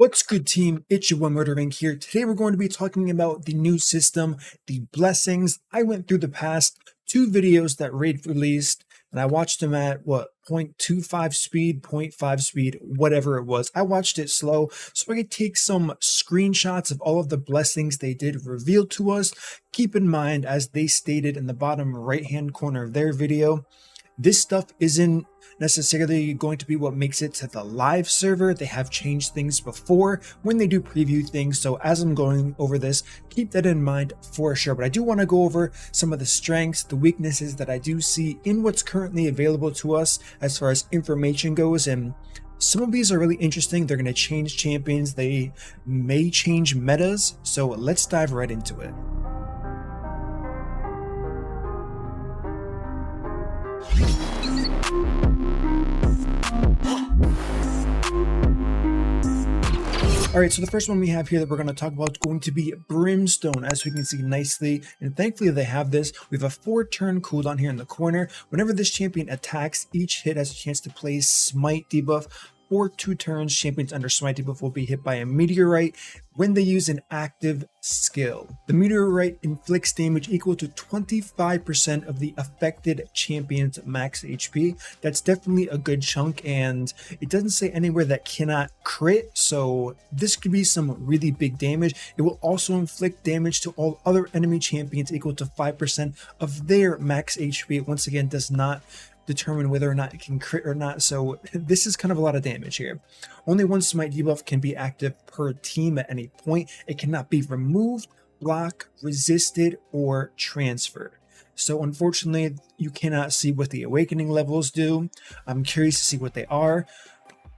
What's good, team? It's your one MurderInc here. Today we're going to be talking about the new system, the blessings. I went through the past two videos that Raid released, and I watched them at, 0.25 speed, 0.5 speed, whatever it was. I watched it slow so I could take some screenshots of all of the blessings they did reveal to us. Keep in mind, as they stated in the bottom right-hand corner of their video, this stuff isn't necessarily going to be what makes it to the live server. They have changed things before when they do preview things, so as I'm going over this, keep that in mind for sure. But I do want to go over some of the strengths, the weaknesses that I do see in what's currently available to us as far as information goes, and some of these are really interesting. They're going to change champions, they may change metas, so let's dive right into it. Alright, so the first one we have here that we're going to talk about is going to be Brimstone. As we can see nicely, and thankfully they have this, we have a 4-turn cooldown here in the corner. Whenever this champion attacks, each hit has a chance to play Smite debuff. For 2 turns, champions under Smite debuff will be hit by a meteorite when they use an active skill. The meteorite inflicts damage equal to 25% of the affected champion's max HP. That's definitely a good chunk, and it doesn't say anywhere that cannot crit, so this could be some really big damage. It will also inflict damage to all other enemy champions equal to 5% of their max HP. It once again does not determine whether or not it can crit or not, so this is kind of a lot of damage here. Only one Smite debuff can be active per team at any point. It cannot be removed, blocked, resisted, or transferred. So unfortunately, you cannot see what the awakening levels do. I'm curious to see what they are.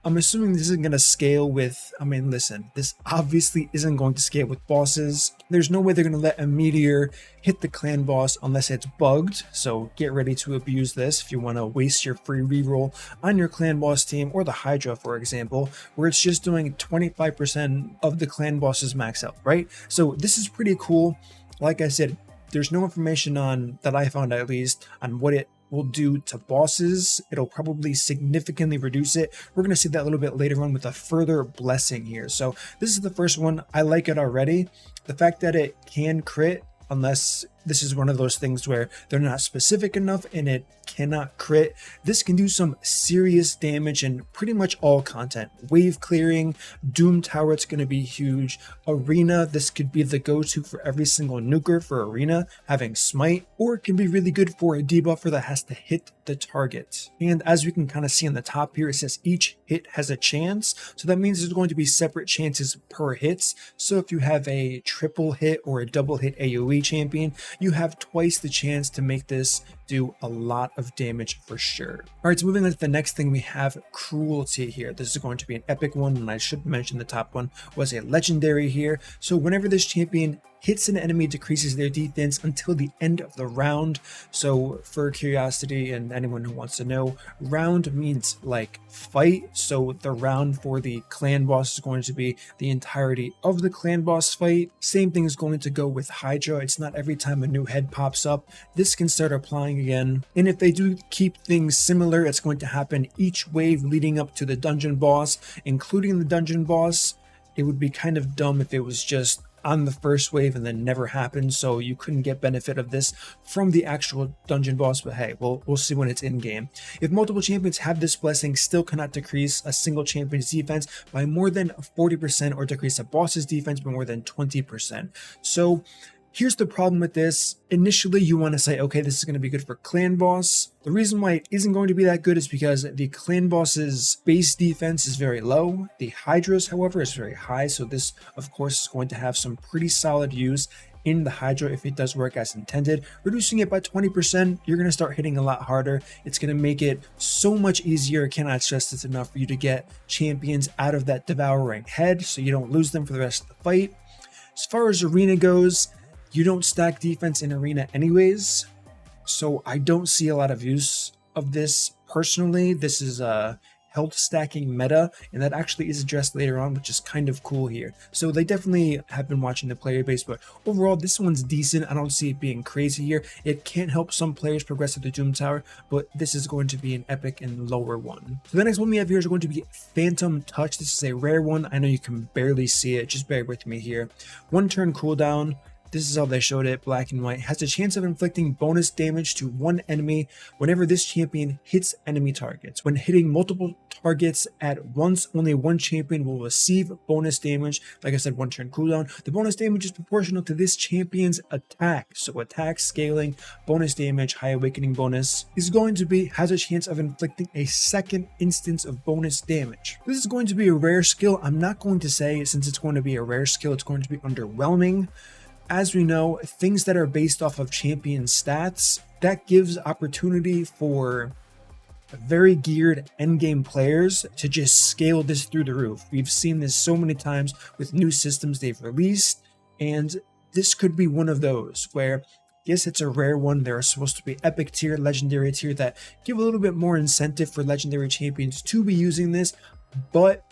I'm assuming this isn't going to scale with, listen, this obviously isn't going to scale with bosses. There's no way they're going to let a meteor hit the clan boss unless it's bugged. So get ready to abuse this if you want to waste your free reroll on your clan boss team, or the Hydra, for example, where it's just doing 25% of the clan boss's max health, right? So this is pretty cool. Like I said, there's no information on, that I found at least, on what it will do to bosses. It'll probably significantly reduce it. We're going to see that a little bit later on with a further blessing here. So this is the first one. I like it already. The fact that it can crit, unless this is one of those things where they're not specific enough and it cannot crit, this can do some serious damage in pretty much all content. Wave clearing, Doom Tower, it's going to be huge. Arena, this could be the go-to for every single nuker for Arena, having Smite, or it can be really good for a debuffer that has to hit the target. And as we can kind of see on the top here, it says each hit has a chance, so that means there's going to be separate chances per hits. So if you have a triple hit or a double hit AoE champion, you have twice the chance to make this do a lot of damage for sure. All right, so moving on to the next thing, we have Cruelty here. This is going to be an epic one, and I should mention the top one was a legendary here. So whenever this champion hits an enemy, decreases their defense until the end of the round. So for curiosity and anyone who wants to know, round means like fight. So the round for the clan boss is going to be the entirety of the clan boss fight. Same thing is going to go with Hydra. It's not every time a new head pops up. This can start applying again. And if they do keep things similar, it's going to happen each wave leading up to the dungeon boss, including the dungeon boss. It would be kind of dumb if it was just on the first wave and then never happened, so you couldn't get benefit of this from the actual dungeon boss. But hey, we'll see when it's in game. If multiple champions have this blessing, still cannot decrease a single champion's defense by more than 40% or decrease a boss's defense by more than 20%. So here's the problem with this. Initially, you want to say, okay, this is going to be good for clan boss. The reason why it isn't going to be that good is because the clan boss's base defense is very low. The Hydra's, however, is very high. So this, of course, is going to have some pretty solid use in the Hydra if it does work as intended. Reducing it by 20%, you're going to start hitting a lot harder. It's going to make it so much easier. I cannot stress this enough for you to get champions out of that devouring head so you don't lose them for the rest of the fight. As far as Arena goes, you don't stack defense in Arena anyways, so I don't see a lot of use of this personally. This is health stacking meta, and that actually is addressed later on, which is kind of cool here. So they definitely have been watching the player base, but overall this one's decent. I don't see it being crazy here. It can help some players progress to the Doom Tower, but this is going to be an epic and lower one. So the next one we have here is going to be Phantom Touch. This is a rare one. I know you can barely see it, just bear with me here. 1 turn cooldown. This is how they showed it, black and white. Has a chance of inflicting bonus damage to one enemy whenever this champion hits enemy targets. When hitting multiple targets at once, only one champion will receive bonus damage. Like I said, 1 turn cooldown. The bonus damage is proportional to this champion's attack. So attack, scaling, bonus damage, high awakening bonus is going to be, has a chance of inflicting a second instance of bonus damage. This is going to be a rare skill. I'm not going to say, since it's going to be a rare skill, it's going to be underwhelming. As we know, things that are based off of champion stats, that gives opportunity for very geared endgame players to just scale this through the roof. We've seen this so many times with new systems they've released, and this could be one of those where, yes, it's a rare one. There are supposed to be epic tier, legendary tier that give a little bit more incentive for legendary champions to be using this, but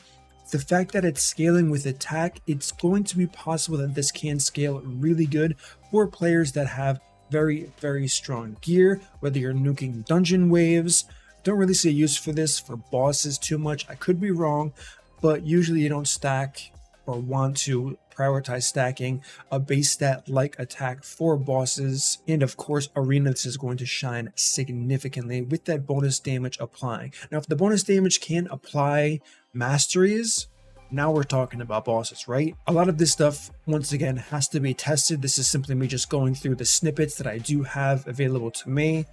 the fact that it's scaling with attack, it's going to be possible that this can scale really good for players that have very, very strong gear, whether you're nuking dungeon waves. Don't really see a use for this for bosses too much. I could be wrong, but usually you don't stack or want to prioritize stacking a base stat like attack for bosses. And of course, arena, this is going to shine significantly with that bonus damage applying. Now, if the bonus damage can apply masteries, now we're talking about bosses, right? A lot of this stuff, once again, has to be tested. This is simply me just going through the snippets that I do have available to me.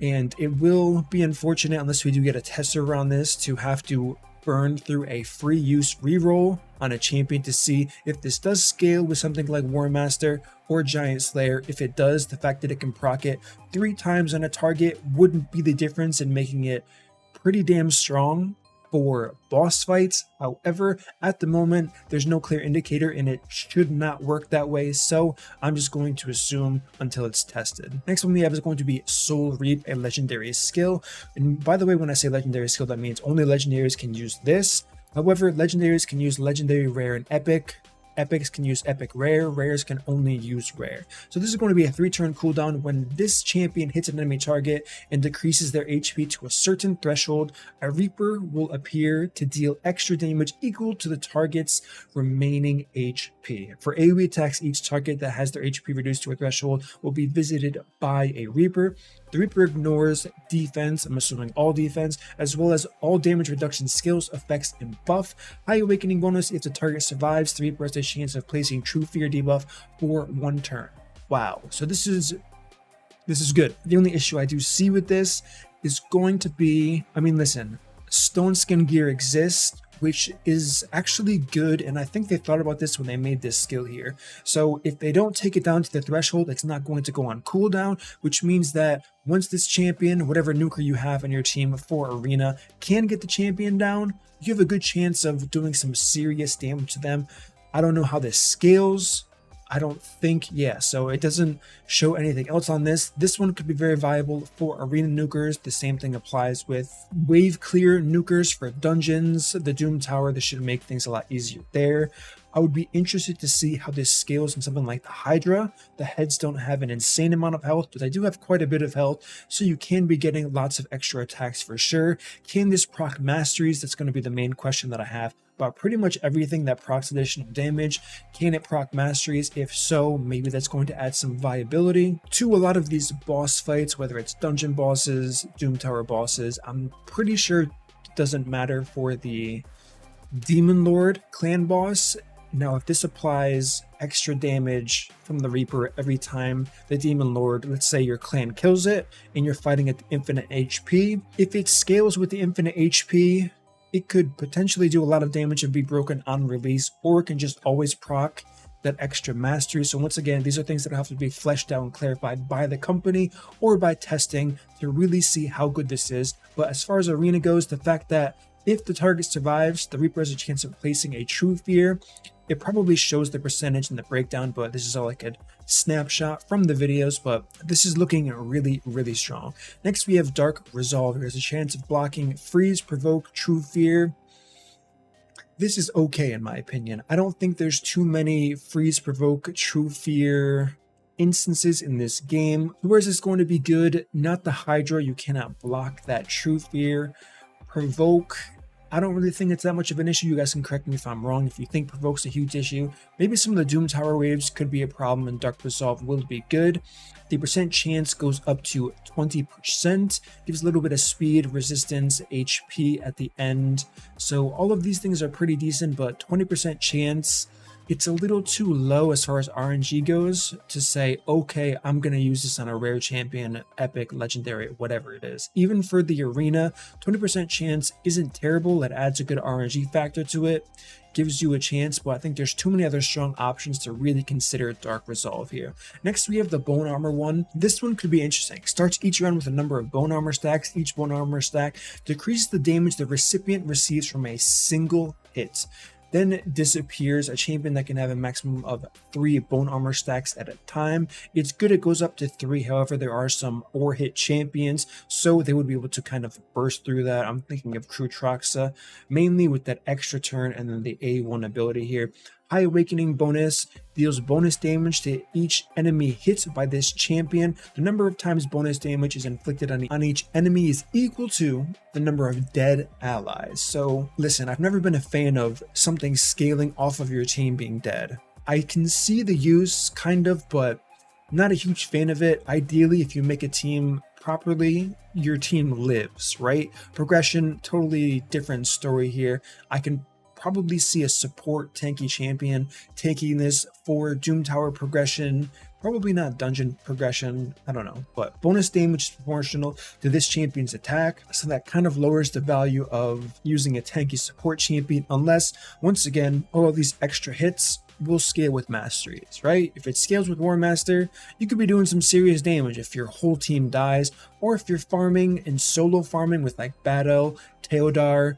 And it will be unfortunate, unless we do get a tester around this, to have to burn through a free use reroll on a champion to see if this does scale with something like War Master or Giant Slayer. If it does, the fact that it can proc it 3 times on a target wouldn't be the difference in making it pretty damn strong for boss fights. However, at the moment, there's no clear indicator and it should not work that way, so I'm just going to assume until it's tested. Next one we have is going to be Soul Reap, a legendary skill. And by the way, when I say legendary skill, that means only legendaries can use this. However, legendaries can use legendary, rare, and epic. Epics can use epic rare, rares can only use rare. So this is going to be a 3-turn cooldown. When this champion hits an enemy target and decreases their HP to a certain threshold, a Reaper will appear to deal extra damage equal to the target's remaining HP. For AoE attacks, each target that has their HP reduced to a threshold will be visited by a Reaper. The Reaper ignores defense, I'm assuming all defense, as well as all damage reduction skills, effects, and buff. High awakening bonus: if the target survives, the Reaper has a chance of placing True Fear debuff for 1 turn. Wow, so this is good. The only issue I do see with this is going to be, I mean, listen, Stone Skin gear exists, which is actually good, and I think they thought about this when they made this skill here. So if they don't take it down to the threshold, it's not going to go on cooldown, which means that once this champion, whatever nuker you have on your team for arena, can get the champion down, you have a good chance of doing some serious damage to them. I don't know how this scales. I don't think, yeah, so it doesn't show anything else on this. This one could be very viable for arena nukers. The same thing applies with wave clear nukers for dungeons, the Doom Tower. This should make things a lot easier there. I would be interested to see how this scales in something like the Hydra. The heads don't have an insane amount of health, but they do have quite a bit of health, so you can be getting lots of extra attacks for sure. Can this proc masteries? That's going to be the main question that I have about pretty much everything that procs additional damage. Can it proc masteries? If so, maybe that's going to add some viability to a lot of these boss fights, whether it's dungeon bosses, Doom Tower bosses. I'm pretty sure it doesn't matter for the Demon Lord clan boss. Now, if this applies extra damage from the Reaper every time the Demon Lord, let's say your clan kills it and you're fighting at infinite HP, if it scales with the infinite HP, it could potentially do a lot of damage and be broken on release, or it can just always proc that extra mastery. So once again, these are things that have to be fleshed out and clarified by the company or by testing to really see how good this is. But as far as arena goes, the fact that if the target survives, the Reaper has a chance of placing a True Fear, It probably shows the percentage in the breakdown, but this is all like a snapshot from the videos, but this is looking really, really strong. Next, we have Dark Resolve. There's a chance of blocking Freeze, Provoke, True Fear. This is okay in my opinion. I don't think there's too many Freeze, Provoke, True Fear instances in this game. Where is this going to be good? Not the Hydra. You cannot block that True Fear. Provoke, I don't really think it's that much of an issue. You guys can correct me if I'm wrong. If you think Provoke's a huge issue, maybe some of the Doom Tower waves could be a problem and Dark Resolve will be good. The percent chance goes up to 20%, gives a little bit of speed, resistance, HP at the end. So all of these things are pretty decent, but 20% chance, it's a little too low as far as RNG goes to say, okay, I'm going to use this on a rare champion, epic, legendary, whatever it is. Even for the arena, 20% chance isn't terrible. It adds a good RNG factor to it, gives you a chance, but I think there's too many other strong options to really consider Dark Resolve here. Next, we have the Bone Armor one. This one could be interesting. Starts each round with a number of Bone Armor stacks. Each Bone Armor stack decreases the damage the recipient receives from a single hit. Then disappears, a champion that can have a maximum of 3 Bone Armor stacks at a time. It's good it goes up to 3, however there are some ore hit champions, so they would be able to kind of burst through that. I'm thinking of Cruelty, mainly with that extra turn and then the A1 ability here. High Awakening bonus deals bonus damage to each enemy hit by this champion. The number of times bonus damage is inflicted on each enemy is equal to the number of dead allies. So listen, I've never been a fan of something scaling off of your team being dead. I can see the use kind of, but not a huge fan of it. Ideally, if you make a team properly, your team lives, right? Progression, totally different story here. I can probably see a support tanky champion taking this for Doom Tower progression, probably not dungeon progression, I don't know, but bonus damage is proportional to this champion's attack, so that kind of lowers the value of using a tanky support champion, unless, once again, all of these extra hits will scale with masteries, right? If it scales with War Master, you could be doing some serious damage if your whole team dies, or if you're farming and solo farming with like Battle, Teodar,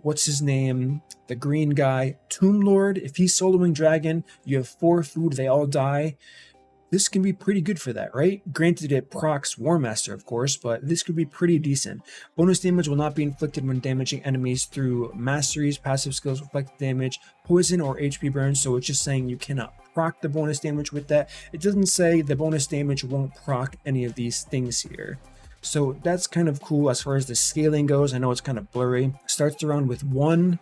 what's his name, the green guy, Tomb Lord. If he's soloing Dragon, you have 4 food, they all die. This can be pretty good for that, right? Granted, it procs War Master, of course, but this could be pretty decent. Bonus damage will not be inflicted when damaging enemies through masteries. Passive skills reflect damage, poison, or HP burn, so it's just saying you cannot proc the bonus damage with that. It doesn't say the bonus damage won't proc any of these things here. So that's kind of cool as far as the scaling goes. I know it's kind of blurry. Starts around with 1.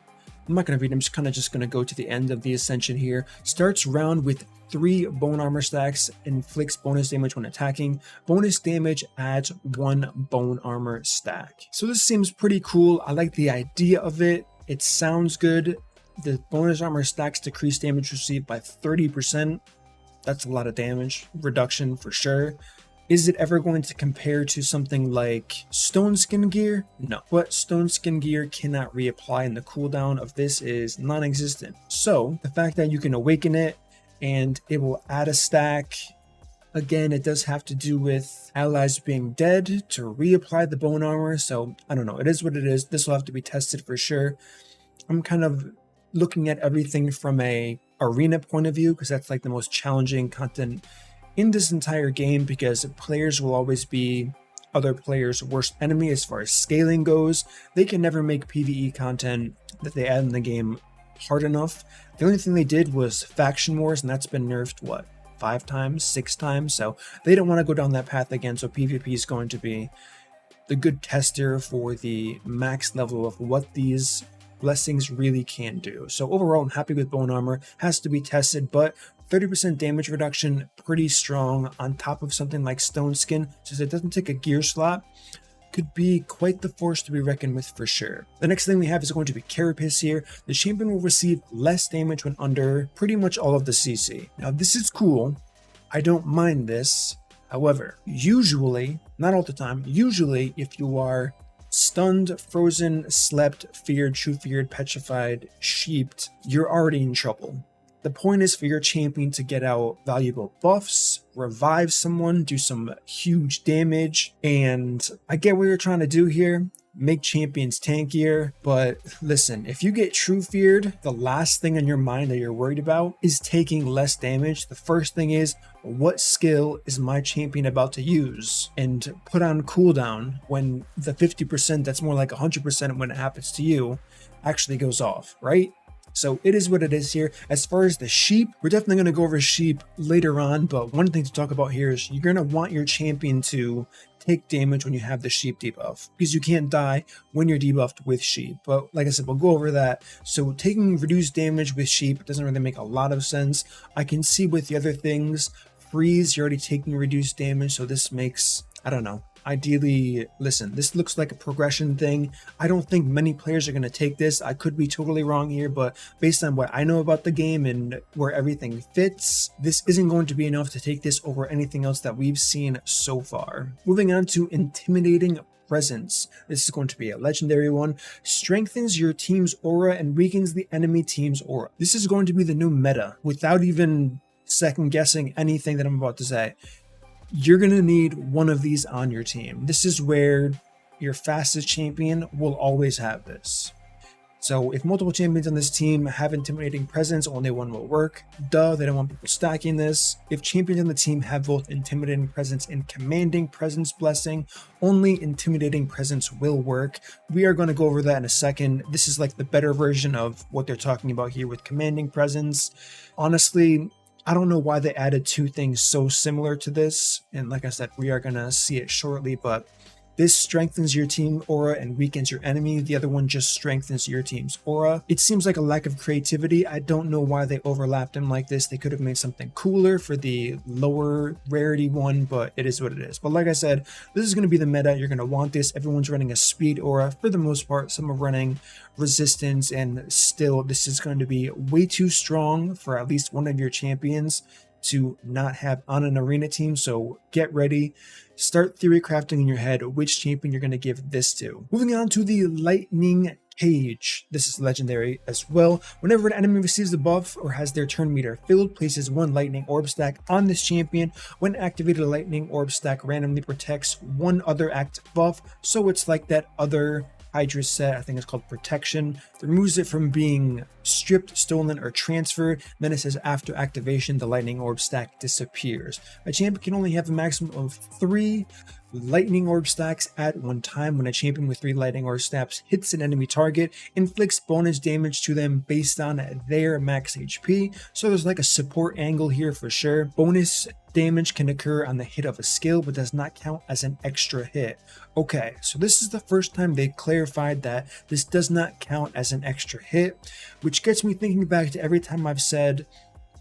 I'm not going to read, I'm just going to go to the end of the Ascension here. Starts round with 3 Bone Armor stacks, inflicts bonus damage when attacking. Bonus damage adds 1 Bone Armor stack. So this seems pretty cool. I like the idea of it. It sounds good. The bonus armor stacks decrease damage received by 30%. That's a lot of damage reduction for sure. Is it ever going to compare to something like Stone Skin Gear? No. But Stone Skin Gear cannot reapply, and the cooldown of this is non-existent. So the fact that you can awaken it and it will add a stack, again, it does have to do with allies being dead to reapply the bone armor. So I don't know. It is what it is. This will have to be tested for sure. I'm kind of looking at everything from a arena point of view because that's like the most challenging content in this entire game, because players will always be other players' worst enemy as far as scaling goes. They can never make PvE content that they add in the game hard enough. The only thing they did was faction wars, and that's been nerfed, what, 5 times, 6 times? So they don't want to go down that path again, so PvP is going to be the good tester for the max level of what these blessings really can do. So overall, I'm happy with Bone Armor. Has to be tested, but 30% damage reduction, pretty strong on top of something like Stone Skin, since it doesn't take a gear slot. Could be quite the force to be reckoned with for sure. The next thing we have is going to be Carapace here. The champion will receive less damage when under pretty much all of the CC. Now this is cool. I don't mind this. However, usually, not all the time, usually if you are stunned, frozen, slept, feared, true feared, petrified, sheeped, you're already in trouble. The point is for your champion to get out valuable buffs, revive someone, do some huge damage, and I get what you're trying to do here, make champions tankier. But listen, if you get true feared, the last thing in your mind that you're worried about is taking less damage. The first thing is, what skill is my champion about to use and put on cooldown when the 50%, that's more like 100% when it happens to you, actually goes off, right? So it is what it is here. As far as the sheep, we're definitely going to go over sheep later on, but one thing to talk about here is you're going to want your champion to take damage when you have the sheep debuff, because you can't die when you're debuffed with sheep. But like I said, we'll go over that. So taking reduced damage with sheep doesn't really make a lot of sense. I can see with the other things, freeze, you're already taking reduced damage, so this makes, I don't know. Ideally, listen, this looks like a progression thing. I don't think many players are going to take this. I could be totally wrong here, but based on what I know about the game and where everything fits, this isn't going to be enough to take this over anything else that we've seen so far. Moving on to Intimidating Presence. This is going to be a legendary one. Strengthens your team's aura and weakens the enemy team's aura. This is going to be the new meta without even second guessing anything that I'm about to say. You're going to need one of these on your team. This is where your fastest champion will always have this. So if multiple champions on this team have Intimidating Presence, only one will work. Duh, they don't want people stacking this. If champions on the team have both Intimidating Presence and Commanding Presence Blessing, only Intimidating Presence will work. We are going to go over that in a second. This is like the better version of what they're talking about here with Commanding Presence. Honestly, I don't know why they added two things so similar to this, and like I said, we are going to see it shortly, but this strengthens your team aura and weakens your enemy. The other one just strengthens your team's aura. It seems like a lack of creativity. I don't know why they overlapped them like this. They could have made something cooler for the lower rarity one, but it is what it is. But like I said, this is going to be the meta. You're going to want this. Everyone's running a speed aura for the most part. Some are running resistance, and still this is going to be way too strong for at least one of your champions to not have on an arena team. So get ready. Start theory crafting in your head which champion you're going to give this to. Moving on to the Lightning Cage. This is legendary as well. Whenever an enemy receives a buff or has their turn meter filled, places one lightning orb stack on this champion. When activated, a lightning orb stack randomly protects one other active buff. So it's like that other Hydra set, I think it's called Protection. It removes it from being stripped, stolen, or transferred. Then it says after activation, the lightning orb stack disappears. A champion can only have a maximum of 3 lightning orb stacks at one time. When a champion with 3 lightning orb stacks hits an enemy target, inflicts bonus damage to them based on their max HP. So there's like a support angle here for sure. Bonus damage can occur on the hit of a skill, but does not count as an extra hit. Okay, so this is the first time they clarified that this does not count as an extra hit, which gets me thinking back to every time I've said,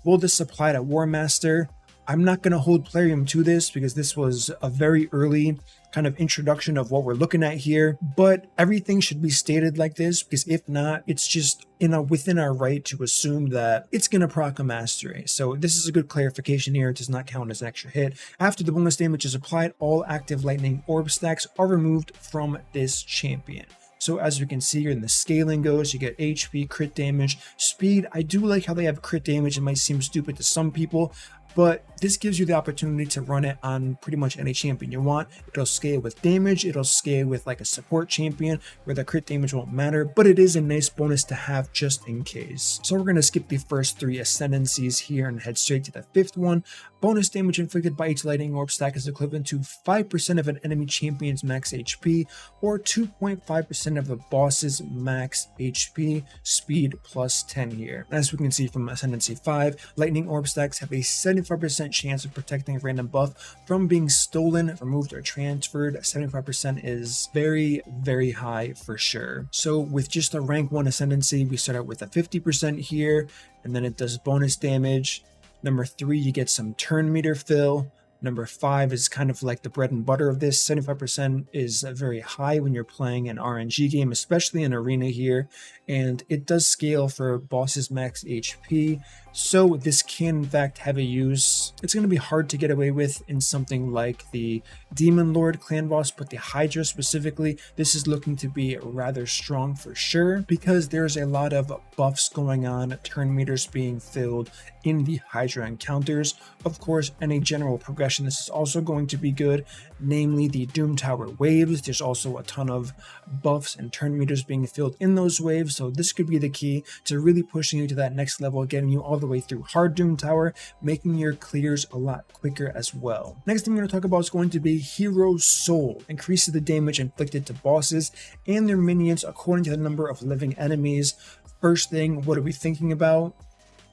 will this apply to War Master? I'm not going to hold Plarium to this because this was a very early kind of introduction of what we're looking at here, but everything should be stated like this, because if not, it's just within our right to assume that it's going to proc a mastery. So this is a good clarification here. It does not count as an extra hit. After the bonus damage is applied, all active lightning orb stacks are removed from this champion. So as you can see here, in the scaling goes, you get HP, crit damage, speed. I do like how they have crit damage. It might seem stupid to some people, but this gives you the opportunity to run it on pretty much any champion you want. It'll scale with damage, it'll scale with like a support champion where the crit damage won't matter, but it is a nice bonus to have just in case. So we're going to skip the first 3 ascendancies here and head straight to the 5th one. Bonus damage inflicted by each lightning orb stack is equivalent to 5% of an enemy champion's max HP or 2.5% of the boss's max HP, speed plus 10 here. As we can see from Ascendancy 5, lightning orb stacks have a 75% chance of protecting a random buff from being stolen, removed, or transferred. 75% is very, very high for sure. So with just a rank 1 ascendancy, we start out with a 50% here, and then it does bonus damage. Number 3, you get some turn meter fill. Number 5 is kind of like the bread and butter of this. 75% is very high when you're playing an RNG game, especially in arena here, and it does scale for bosses max HP. So this can in fact have a use. It's going to be hard to get away with in something like the Demon Lord clan boss, but the Hydra specifically, this is looking to be rather strong for sure, because there's a lot of buffs going on, turn meters being filled in the Hydra encounters. Of course, any general progression reaction, this is also going to be good, namely the Doom Tower waves. There's also a ton of buffs and turn meters being filled in those waves, so this could be the key to really pushing you to that next level, getting you all the way through hard Doom Tower, making your clears a lot quicker as well. Next thing we're going to talk about is going to be Hero Soul. Increases the damage inflicted to bosses and their minions according to the number of living enemies. First thing, what are we thinking about?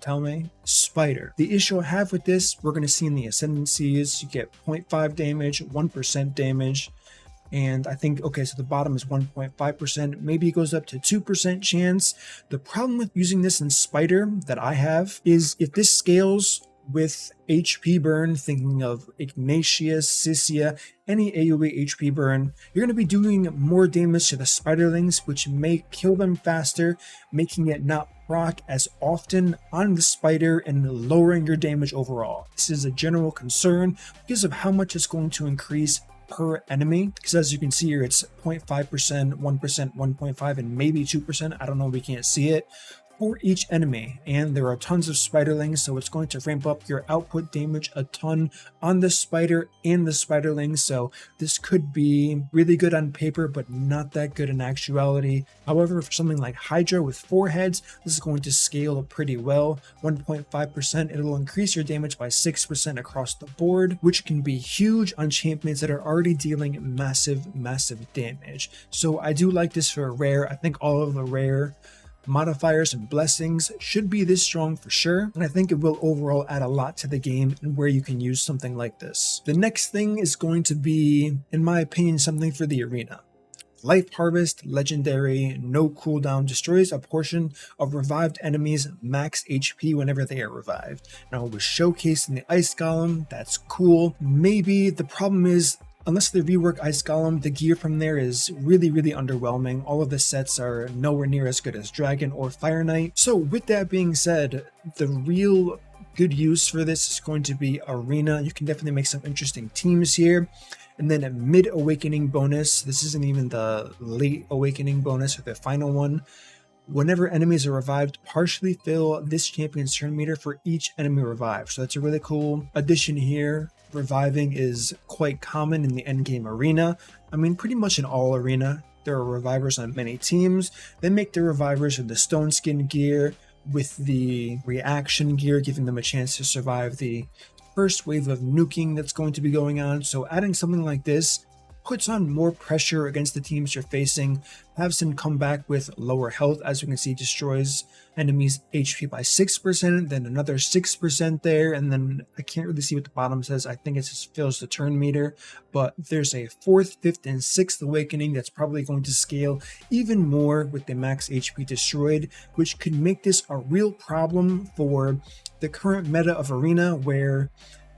Tell me. Spider. The issue I have with this, we're going to see in the ascendancies, you get 0.5 damage, 1% damage, and I think, okay, so the bottom is 1.5%, maybe it goes up to 2% chance. The problem with using this in Spider that I have is if this scales with HP burn, thinking of Ignatius, Sisia, any AoE HP burn, you're going to be doing more damage to the spiderlings, which may kill them faster, making it not proc as often on the spider and lowering your damage overall. This is a general concern because of how much it's going to increase per enemy, because as you can see here, it's 0.5%, 1%, 1.5, and maybe 2%. I don't know, we can't see it for each enemy, and there are tons of spiderlings, so it's going to ramp up your output damage a ton on the spider and the spiderlings. So this could be really good on paper, but not that good in actuality. However, for something like Hydra with 4 heads, this is going to scale pretty well. 1.5%, it'll increase your damage by 6% across the board, which can be huge on champions that are already dealing massive damage. So I do like this for a rare. I think all of the rare modifiers and blessings should be this strong for sure, and I think it will overall add a lot to the game and where you can use something like this. The next thing is going to be, in my opinion, something for the arena. Life Harvest, legendary, no cooldown, destroys a portion of revived enemies max HP whenever they are revived. Now it was showcased in the Ice Golem, that's cool. Maybe the problem is, unless they rework Ice Golem, the gear from there is really underwhelming. All of the sets are nowhere near as good as Dragon or Fire Knight. So with that being said, the real good use for this is going to be Arena. You can definitely make some interesting teams here. And then a mid-awakening bonus. This isn't even the late awakening bonus or the final one. Whenever enemies are revived, partially fill this champion's turn meter for each enemy revived. So that's a really cool addition here. Reviving is quite common in the endgame arena. I mean, pretty much in all arena, there are revivers on many teams. They make the revivers with the stone skin gear with the reaction gear, giving them a chance to survive the first wave of nuking that's going to be going on. So adding something like this puts on more pressure against the teams you're facing. Have some come back with lower health, as you can see, destroys enemies HP by 6%, then another 6% there, and then I can't really see what the bottom says. I think it just fills the turn meter, but there's a 4th, 5th, and 6th awakening that's probably going to scale even more with the max HP destroyed, which could make this a real problem for the current meta of Arena, where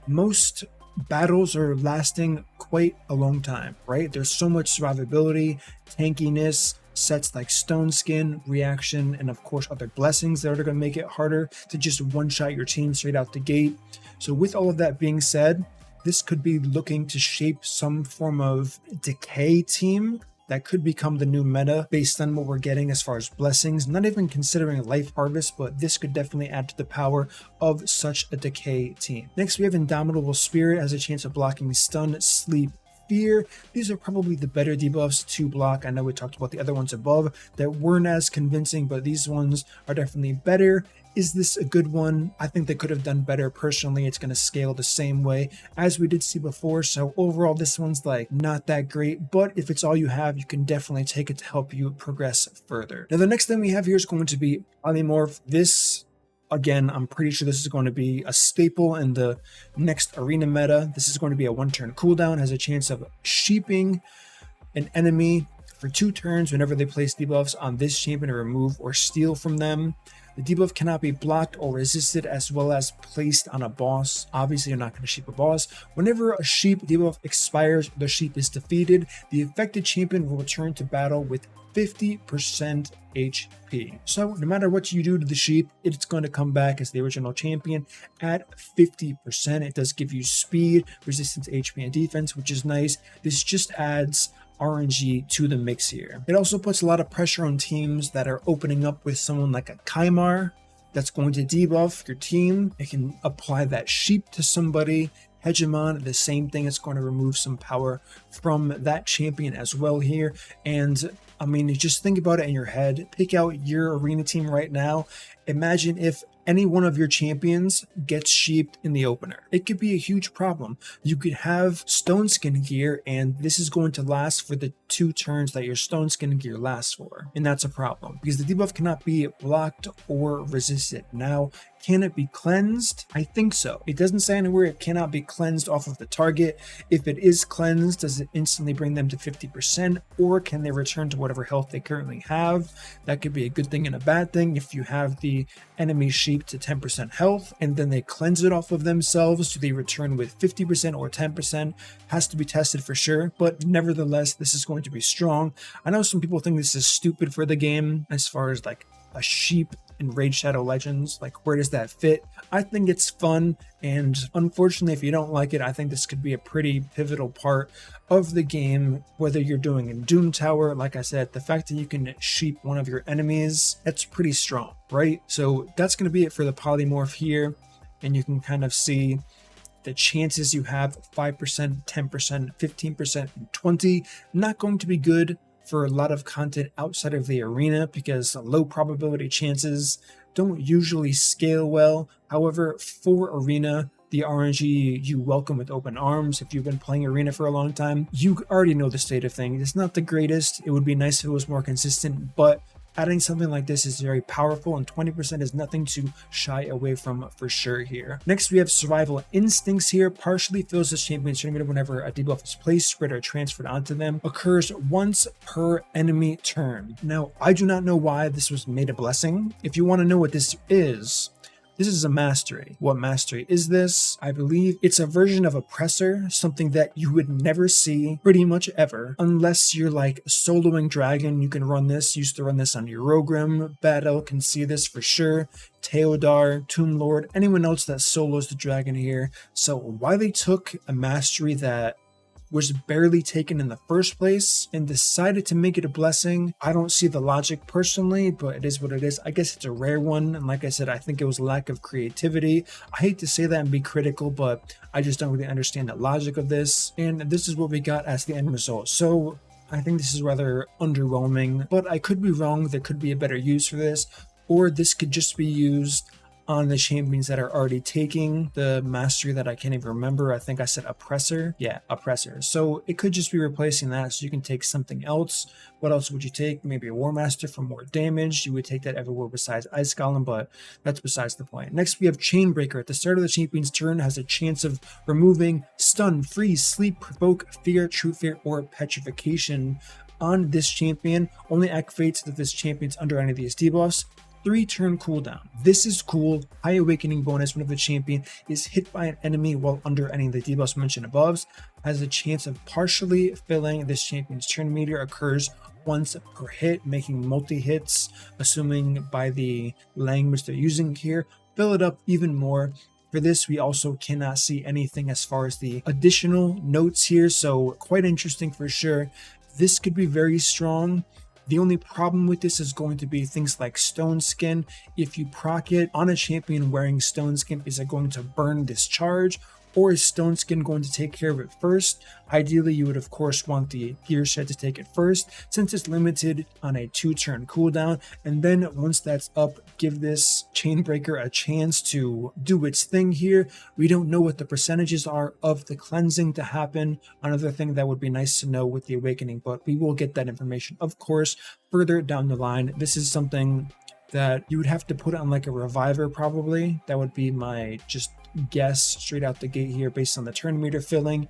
most battles are lasting quite a long time, right? There's so much survivability, tankiness, sets like Stone Skin, Reaction, and of course other blessings that are going to make it harder to just one-shot your team straight out the gate. So with all of that being said, this could be looking to shape some form of decay team that could become the new meta based on what we're getting as far as blessings. Not even considering Life Harvest, but this could definitely add to the power of such a decay team. Next, we have Indomitable Spirit, has a chance of blocking Stun, Sleep, Fear. These are probably the better debuffs to block. I know we talked about the other ones above that weren't as convincing, but these ones are definitely better. Is this a good one? I think they could have done better. Personally, it's going to scale the same way as we did see before. So overall, this one's like not that great, but if it's all you have, you can definitely take it to help you progress further. Now, the next thing we have here is going to be Polymorph. This, again, I'm pretty sure this is going to be a staple in the next arena meta. This is going to be a 1-turn cooldown, has a chance of sheeping an enemy for 2 turns whenever they place debuffs on this champion to remove or steal from them. The debuff cannot be blocked or resisted, as well as placed on a boss. Obviously, you're not going to sheep a boss. Whenever a sheep debuff expires, the sheep is defeated. The affected champion will return to battle with 50% HP. So no matter what you do to the sheep, it's going to come back as the original champion at 50%. It does give you speed, resistance, HP, and defense, which is nice. This just adds RNG to the mix here. It also puts a lot of pressure on teams that are opening up with someone like a Kymar that's going to debuff your team. It can apply that sheep to somebody, Hegemon, the same thing. It's going to remove some power from that champion as well here. And I mean, just think about it in your head. Pick out your arena team right now. Imagine if any one of your champions gets sheeped in the opener. It could be a huge problem. You could have Stone Skin gear, and this is going to last for the 2 turns that your Stone Skin gear lasts for. And that's a problem, because the debuff cannot be blocked or resisted. Now, can it be cleansed? I think so. It doesn't say anywhere it cannot be cleansed off of the target. If it is cleansed, does it instantly bring them to 50%, or can they return to whatever health they currently have? That could be a good thing and a bad thing. If you have the enemy sheep to 10% health and then they cleanse it off of themselves, do they return with 50% or 10%? Has to be tested for sure, but nevertheless, this is going to be strong. I know some people think this is stupid for the game as far as like a sheep in Raid Shadow Legends, like where does that fit? I think it's fun, and unfortunately if you don't like it, I think this could be a pretty pivotal part of the game, whether you're doing in Doom Tower. Like I said, the fact that you can sheep one of your enemies, that's pretty strong, right? So that's going to be it for the Polymorph here, and you can kind of see the chances you have: 5%, 10%, 15%, and 20%. Not going to be good for a lot of content outside of the arena, because low probability chances don't usually scale well. However, for arena, the RNG you welcome with open arms. If you've been playing arena for a long time, you already know the state of things. It's not the greatest. It would be nice if it was more consistent, but adding something like this is very powerful, and 20% is nothing to shy away from for sure here. Next, we have Survival Instincts here. Partially fills this champion's tournament whenever a debuff is placed, spread, or transferred onto them. Occurs once per enemy turn. Now, I do not know why this was made a blessing. If you want to know what this is a mastery. What mastery is this? I believe it's a version of Oppressor, something that you would never see pretty much ever, unless you're like soloing Dragon. You can run this, used to run this on Eurogrim. Battle can see this for sure. Teodar, Tomb Lord, anyone else that solos the Dragon here. So why they took a mastery that was barely taken in the first place and decided to make it a blessing, I don't see the logic personally, but it is what it is. I guess it's a rare one, and like I said, I think it was lack of creativity. I hate to say that and be critical, but I just don't really understand the logic of this, and this is what we got as the end result. So I think this is rather underwhelming, but I could be wrong. There could be a better use for this, or this could just be used on the champions that are already taking the mastery that I can't even remember. I think I said Oppressor. Yeah, Oppressor. So it could just be replacing that, so you can take something else. What else would you take? Maybe a War Master for more damage. You would take that everywhere besides Ice Golem, but that's besides the point. Next, we have Chainbreaker. At the start of the champion's turn, has a chance of removing Stun, Freeze, Sleep, Provoke, Fear, True Fear, or Petrification on this champion. Only activates if this champion's under any of these debuffs. 3-turn cooldown. This is cool. High Awakening bonus whenever the champion is hit by an enemy while under any of the debuffs mentioned above. Has a chance of partially filling this champion's turn meter. Occurs once per hit, making multi-hits, assuming by the language they're using here. Fill it up even more. For this, we also cannot see anything as far as the additional notes here, so quite interesting for sure. This could be very strong. The only problem with this is going to be things like Stone Skin. If you proc it on a champion wearing Stone Skin, is it going to burn this charge? Or is Stone Skin going to take care of it first? Ideally, you would of course want the Gear Shed to take it first, since it's limited on a 2-turn cooldown. And then once that's up, give this Chainbreaker a chance to do its thing here. We don't know what the percentages are of the cleansing to happen. Another thing that would be nice to know with the Awakening, but we will get that information, of course, further down the line. This is something that you would have to put on like a Reviver probably. That would be my just guess straight out the gate here based on the turn meter filling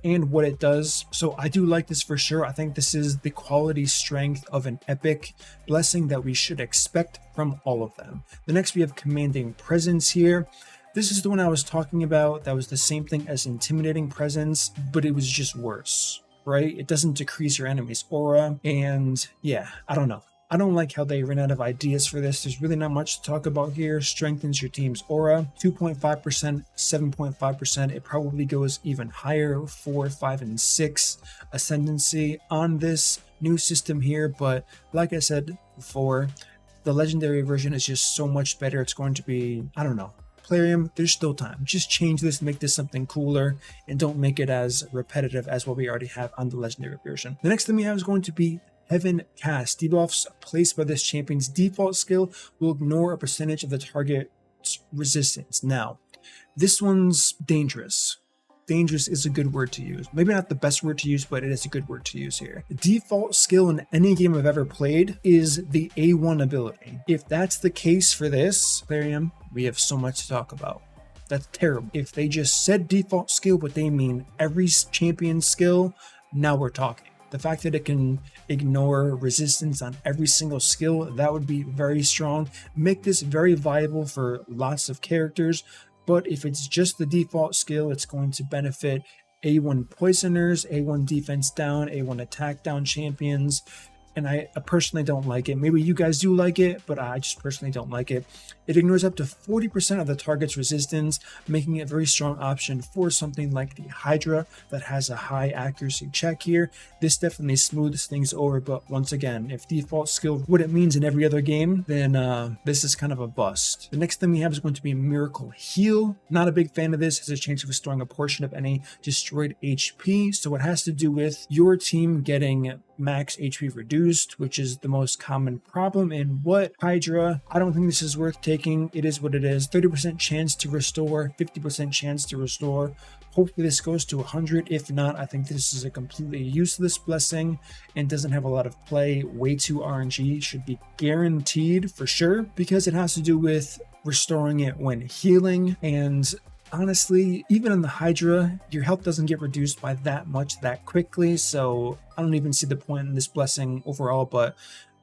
and what it does. So I do like this for sure. I think this is the quality strength of an epic blessing that we should expect from all of them. The next we have Commanding Presence here. This is the one I was talking about. That was the same thing as Intimidating Presence, but it was just worse, right? It doesn't decrease your enemy's aura, and yeah, I don't know. I don't like how they ran out of ideas for this. There's really not much to talk about here. Strengthens your team's aura, 2.5%, 7.5%. It probably goes even higher, 4, 5, and 6 ascendancy on this new system here. But like I said before, the legendary version is just so much better. It's going to be, I don't know. Plarium, there's still time. Just change this, make this something cooler, and don't make it as repetitive as what we already have on the legendary version. The next thing we have is going to be Heavencast. Debuffs placed by this champion's default skill will ignore a percentage of the target's resistance. Now, this one's dangerous. Dangerous is a good word to use. Maybe not the best word to use, but it is a good word to use here. The default skill in any game I've ever played is the A1 ability. If that's the case for this Plarium, we have so much to talk about. That's terrible. If they just said default skill, but they mean every champion skill, now we're talking. The fact that it can ignore resistance on every single skill, that would be very strong. Make this very viable for lots of characters. But if it's just the default skill, it's going to benefit A1 poisoners, A1 defense down, A1 attack down champions. And I personally don't like it. Maybe you guys do like it, but I just personally don't like it. It ignores up to 40% of the target's resistance, making it a very strong option for something like the Hydra that has a high accuracy check here. This definitely smooths things over, but once again, if default skill what it means in every other game, then this is kind of a bust. The next thing we have is going to be Miracle Heal. Not a big fan of this. It's a chance of restoring a portion of any destroyed HP. So it has to do with your team getting max HP reduced, which is the most common problem in what Hydra. I don't think this is worth taking. It is what it is. 30% chance to restore, 50% chance to restore. Hopefully this goes to 100. If not, I think this is a completely useless blessing and doesn't have a lot of play. Way too RNG. Should be guaranteed for sure because it has to do with restoring it when healing. And honestly, even on the Hydra, your health doesn't get reduced by that much that quickly, so I don't even see the point in this blessing overall. But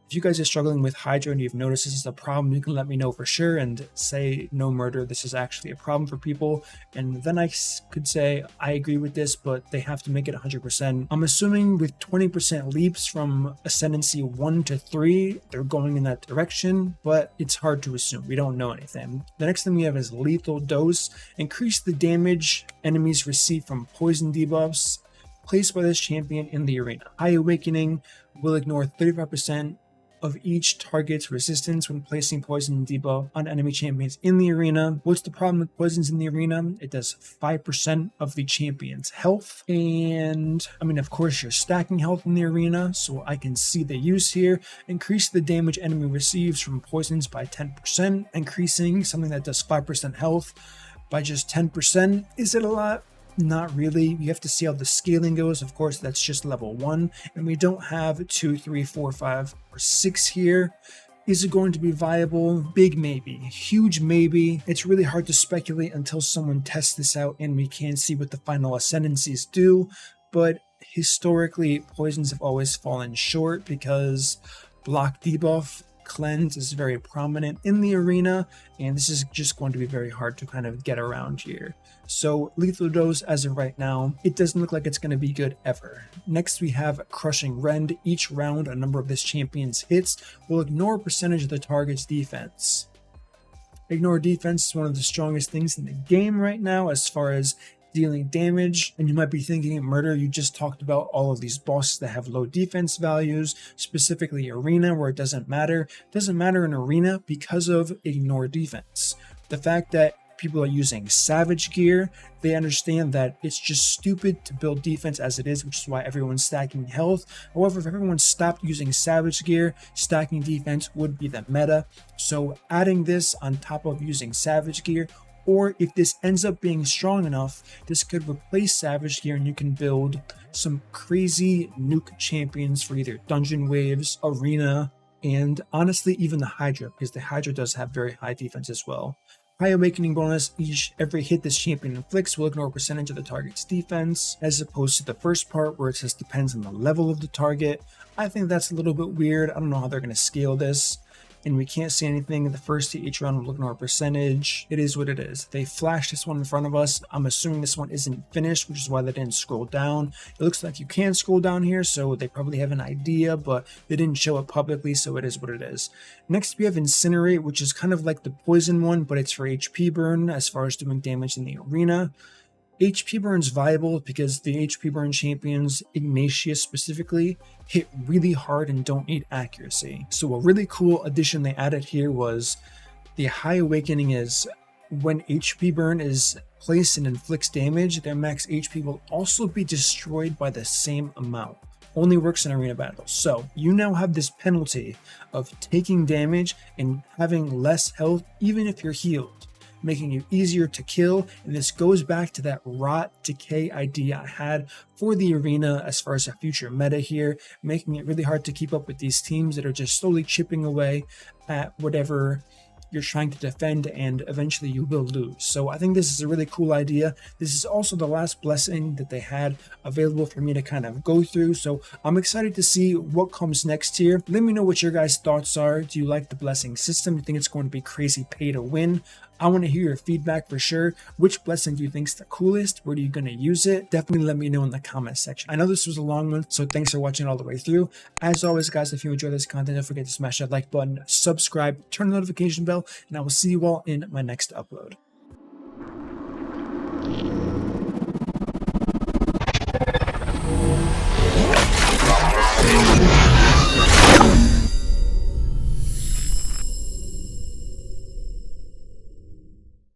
if you guys are struggling with Hydra and you've noticed this is a problem, you can let me know for sure and say, no murder, this is actually a problem for people. And then I could say, I agree with this, but they have to make it 100%. I'm assuming with 20% leaps from Ascendancy 1 to 3, they're going in that direction, but it's hard to assume. We don't know anything. The next thing we have is Lethal Dose. Increase the damage enemies receive from poison debuffs placed by this champion in the arena. High Awakening will ignore 35% of each target's resistance when placing poison debuff on enemy champions in the arena. What's the problem with poisons in the arena? It does 5% of the champion's health. And I mean, of course, you're stacking health in the arena, so I can see the use here. Increase the damage enemy receives from poisons by 10%. Increasing something that does 5% health by just 10%. Is it a lot? Not really. You have to see how the scaling goes. Of course, that's just level 1, and we don't have 2, 3, 4, 5, or 6 here. Is it going to be viable? Big maybe. Huge maybe. It's really hard to speculate until someone tests this out and we can see what the final ascendancies do. But historically, poisons have always fallen short because block debuff cleanse is very prominent in the arena, and this is just going to be very hard to kind of get around here. So Lethal Dose, as of right now, it doesn't look like it's going to be good ever. Next we have Crushing Rend. Each round a number of this champion's hits will ignore a percentage of the target's defense. Ignore defense is one of the strongest things in the game right now as far as dealing damage. And you might be thinking, Murder, you just talked about all of these bosses that have low defense values, specifically Arena, where it doesn't matter. It doesn't matter in Arena because of ignore defense. The fact that people are using Savage gear, they understand that it's just stupid to build defense as it is, which is why everyone's stacking health. However, if everyone stopped using Savage gear, stacking defense would be the meta. So adding this on top of using Savage gear, or if this ends up being strong enough, this could replace Savage gear and you can build some crazy nuke champions for either dungeon waves, arena, and honestly even the Hydra, because the Hydra does have very high defense as well. High Awakening bonus, every hit this champion inflicts will ignore a percentage of the target's defense, as opposed to the first part where it says depends on the level of the target. I think that's a little bit weird. I don't know how they're going to scale this. And we can't see anything in the first to each round will ignore a percentage. It is what it is. They flashed this one in front of us. I'm assuming this one isn't finished, which is why they didn't scroll down. It looks like you can scroll down here, so they probably have an idea, but they didn't show it publicly, so it is what it is. Next, we have Incinerate, which is kind of like the poison one, but it's for HP burn as far as doing damage in the arena. HP burn's viable because the HP burn champions, Ignatius specifically, hit really hard and don't need accuracy. So a really cool addition they added here was the High Awakening is when HP burn is placed and inflicts damage, their max HP will also be destroyed by the same amount. Only works in arena battles. So you now have this penalty of taking damage and having less health even if you're healed, making you easier to kill. And this goes back to that rot decay idea I had for the arena as far as a future meta here, making it really hard to keep up with these teams that are just slowly chipping away at whatever you're trying to defend, and eventually you will lose. So I think this is a really cool idea. This is also the last blessing that they had available for me to kind of go through, so I'm excited to see what comes next here. Let me know what your guys' thoughts are. Do you like the blessing system? Do you think it's going to be crazy pay to win? I want to hear your feedback for sure. Which blessing do you think is the coolest? Where are you going to use it? Definitely let me know in the comment section. I know this was a long one, so thanks for watching all the way through. As always, guys, if you enjoy this content, don't forget to smash that like button, subscribe, turn the notification bell, and I will see you all in my next upload.